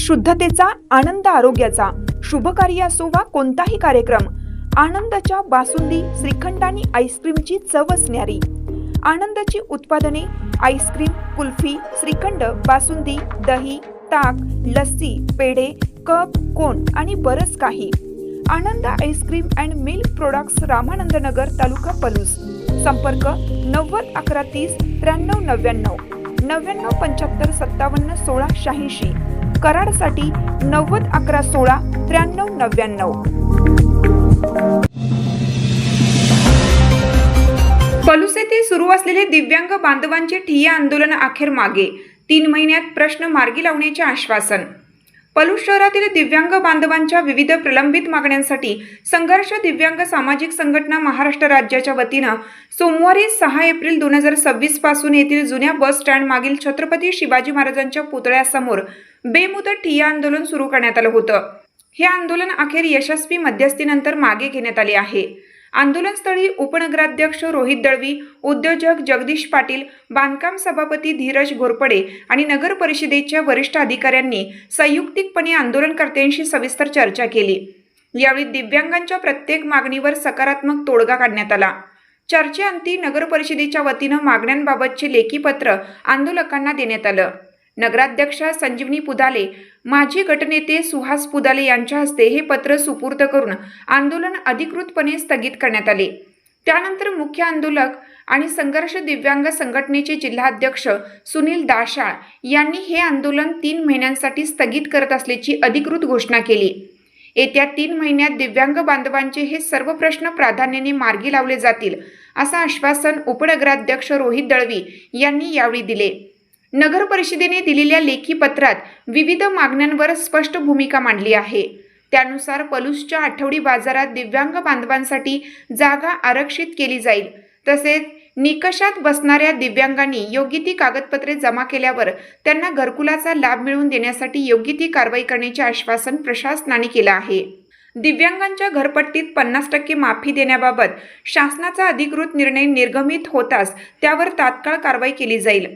शुद्धतेचा आनंद आरोग्याचा शुभ कार्य असो वा कोणताही कार्यक्रम, आनंदाच्या बासुंदी, श्रीखंड आणि आईस्क्रीमची चव असणारी आनंदाची उत्पादने आईस्क्रीम, कुल्फी, श्रीखंड, बासुंदी, दही, ताक, लस्सी, पेढे, कप, कोन आणि बरंच काही. Anand ice cream and milk products, Ramanand Nagar, taluka Palus. संपर्क 90 11 30 93 99 99 75 57 16 86. कराडसाठी 90 11 16 93 99. पलूस येथे सुरू असलेले दिव्यांग बांधवांचे ठिय्या आंदोलन अखेर मागे. 3 महिन्यात प्रश्न मार्गी लावण्याचे आश्वासन. पलूस शहरातील दिव्यांग बांधवांच्या विविध प्रलंबित मागण्यांसाठी संघर्ष दिव्यांग सामाजिक संघटना महाराष्ट्र राज्याच्या वतीनं सोमवारी 6 एप्रिल 2026 पासून येथील जुन्या बस स्टँड मागील छत्रपती शिवाजी महाराजांच्या पुतळ्यासमोर बेमुदत ठिय्या आंदोलन सुरू करण्यात आलं होतं. हे आंदोलन अखेर यशस्वी मध्यस्थीनंतर मागे घेण्यात आले आहे. आंदोलनस्थळी उपनगराध्यक्ष रोहित दळवी, उद्योजक जगदीश पाटील, बांधकाम सभापती धीरज घोरपडे आणि नगर परिषदेच्या वरिष्ठ अधिकाऱ्यांनी संयुक्तिकपणे आंदोलनकर्त्यांशी सविस्तर चर्चा केली. यावेळी दिव्यांगांच्या प्रत्येक मागणीवर सकारात्मक तोडगा काढण्यात आला. चर्चेअंती नगर परिषदेच्या वतीनं मागण्यांबाबतचे लेखी पत्र आंदोलकांना देण्यात आलं. नगराध्यक्षा संजीवनी पुदाले, माजी गटनेते सुहास पुदाले यांच्या हस्ते हे पत्र सुपूर्द करून आंदोलन अधिकृतपणे स्थगित करण्यात आले. त्यानंतर मुख्य आंदोलक आणि संघर्ष दिव्यांग संघटनेचे जिल्हाध्यक्ष सुनील दाशाळ यांनी हे आंदोलन 3 महिन्यांसाठी स्थगित करत असल्याची अधिकृत घोषणा केली. येत्या 3 महिन्यात दिव्यांग बांधवांचे हे सर्व प्रश्न प्राधान्याने मार्गी लावले जातील, असं आश्वासन उपनगराध्यक्ष रोहित दळवी यांनी यावेळी दिले. नगर परिषदेने दिलेल्या लेखी पत्रात विविध मागण्यांवर स्पष्ट भूमिका मांडली आहे. त्यानुसार पलूसच्या आठवडी बाजारात दिव्यांग बांधवांसाठी जागा आरक्षित केली जाईल. तसेच निकषात बसणाऱ्या दिव्यांगांनी योग्य ती कागदपत्रे जमा केल्यावर त्यांना घरकुलाचा लाभ मिळवून देण्यासाठी योग्य ती कारवाई करण्याचे आश्वासन प्रशासनाने केलं आहे. दिव्यांगांच्या घरपट्टीत 50% माफी देण्याबाबत शासनाचा अधिकृत निर्णय निर्गमित होताच त्यावर तात्काळ कारवाई केली जाईल.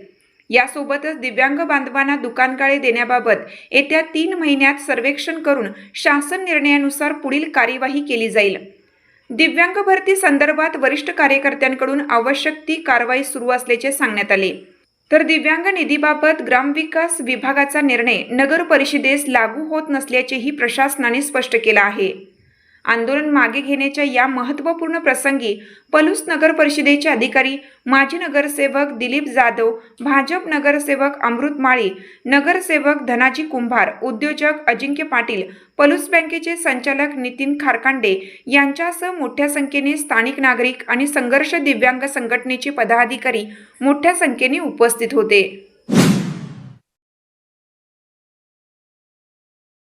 यासोबतच दिव्यांग बांधवांना दुकानगाळे देण्याबाबत येत्या 3 महिन्यात सर्वेक्षण करून शासन निर्णयानुसार पुढील कार्यवाही केली जाईल. दिव्यांग भरती संदर्भात वरिष्ठ कार्यकर्त्यांकडून आवश्यक ती कारवाई सुरू असल्याचे सांगण्यात आले. तर दिव्यांग निधीबाबत ग्रामविकास विभागाचा निर्णय नगर परिषदेस लागू होत नसल्याचेही प्रशासनाने स्पष्ट केलं आहे. आंदोलन मागे घेण्याच्या या महत्त्वपूर्ण प्रसंगी पलूस नगर परिषदेचे अधिकारी, माजी नगरसेवक दिलीप जाधव, भाजप नगरसेवक अमृत माळी, नगरसेवक धनाजी कुंभार, उद्योजक अजिंक्य पाटील, पलूस बँकेचे संचालक नितीन खारकांडे यांच्यासह मोठ्या संख्येने स्थानिक नागरिक आणि संघर्ष दिव्यांग संघटनेचे पदाधिकारी मोठ्या संख्येने उपस्थित होते.